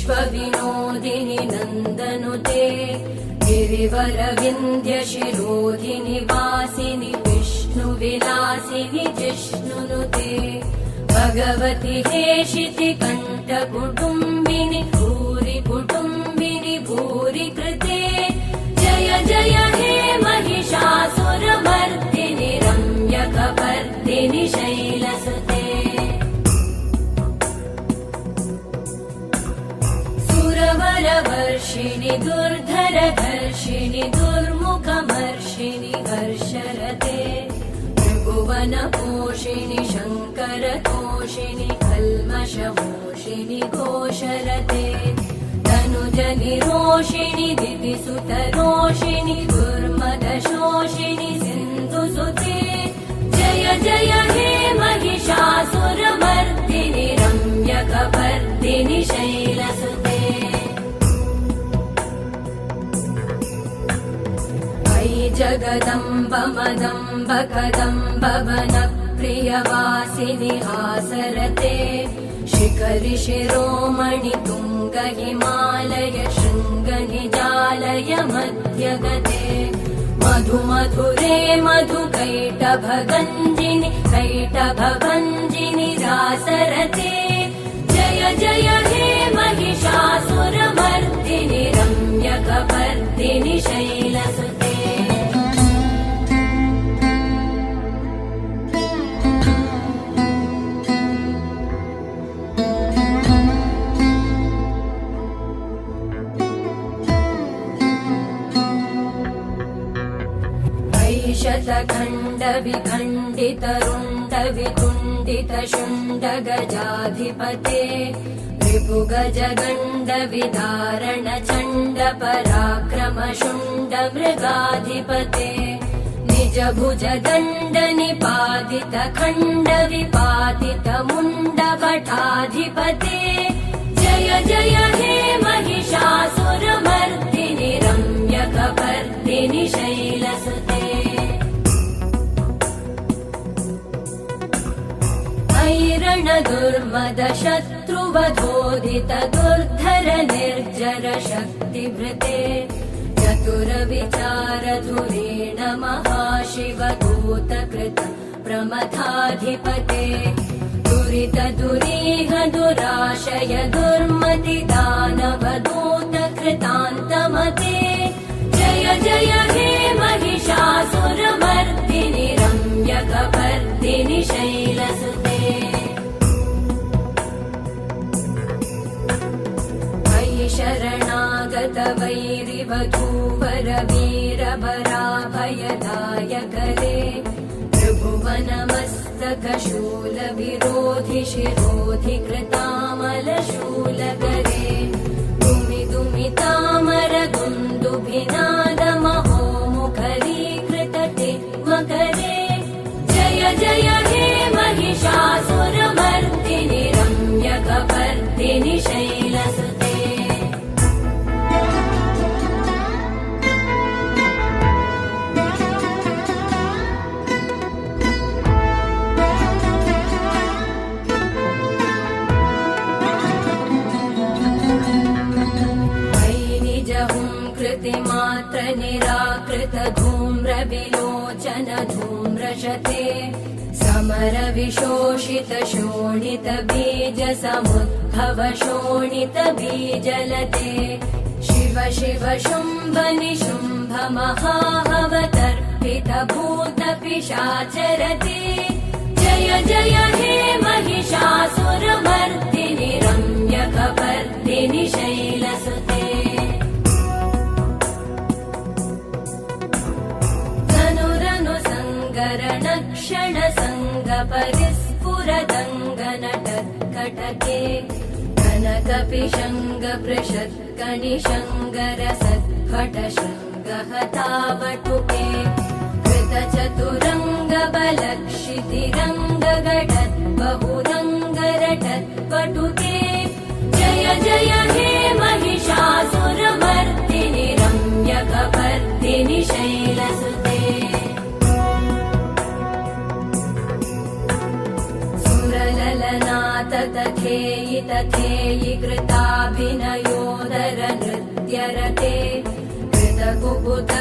विश्वविनोदिनि नन्दनुते गिरिवरविन्ध्यशिरोधिनि वासिनि विष्णुविलासिनि जिष्णुनुते भगवति हेशिति कण्ठकुटुम्बिनि भूरि कुटुम्बिनि भूरि कृते जय जय हे महिषासुरमर्दिनि रम्यकपर्दिनि शैलसुते सुरवरवर्षिणि दुर्धरधर्षिणि दुर्मुखमर्षिणि हर्षरते त्रिभुवनपोषिणि शङ्करतोषिणि कल्मषमोषिणि घोषरते तनुजनिरोषिणि दितिसुतरोषिणि दुर्मदशोषिणि सिन्धुसुते जय जय हे महिषासुरमर्दिनि रम्यकपर्दिनि शैलसुते अयि जगदम्ब मदम्ब कदम्ब वनप्रियवासिनि हासरते शिखरि शिरोमणि तुङ्ग हिमालय शृङ्ग निजालय मध्यगते मधु मधुरे मधुकैटभगञ्जिनि कैटभभञ्जिनि रासरते जय जय हे महिषासुरमर्दिनि रम्यकपर्दिनि शैलसुते शतखण्ड विखण्डित रुण्ड वितुण्डित शुण्ड गजाधिपते रिपुगज गण्ड विदारण चण्ड पराक्रम शुण्ड मृगाधिपते निज भुज दण्ड निपातित खण्ड विपातित मुण्ड भटाधिपते जय जय हे महिषासुरमर्दिनि रम्यकपर्दिनि शैलसुते ऐरण दुर्मद शत्रुवधोदित दुर्धर निर्जर शक्तिभृते चतुर विचार धुरेण महाशिव दूतकृत प्रमथाधिपते दुरित दुरीह दुराशय दुर्मति दानव दूतकृतान्तमते जय जय हे महिषासुरमर्दिनि रम्यकपर्दिनि शैलसुते शरणागत वैरिवधूवर वीरभराभयदायकरे त्रिभुवनमस्तक शूल विरोधि शिरोधि कृतामलशूलकरे दुमि दुमि तामर दुन्दुभिनाद महोमुखरीकृतते मकरे जय जय हे महिषासुरमर्दिनि रम्यकपर्दिनि शैलसुते मात्र निराकृत धूम्र विलोचन धूम्रशते समर विशोषित शोणित बीज समुद्भव शोणित बीजलते शिव शिव शुम्भ निशुम्भ महाहवतर्पित भूत पिशाचरते जय जय हे महिषासुरमर्दिनि रम्यकपर्दिनि शैलसुते क्षण संग परिस्फुरदङ्गनटत्कटके कनकपिशङ्ग पृषत्कणिशङ्गर सद्भट शृङ्गहतावटुके कृतचतुरङ्ग बलक्षितिरङ्ग गडत् बहुरङ्गरटत्पटुके जय जय हे महिषासुरमर्दिनि रम्यकपर्दिनि शैलसुते तथे तथेयि तथेयि कृताभिनयोदर नृत्यरते कृतकुबुध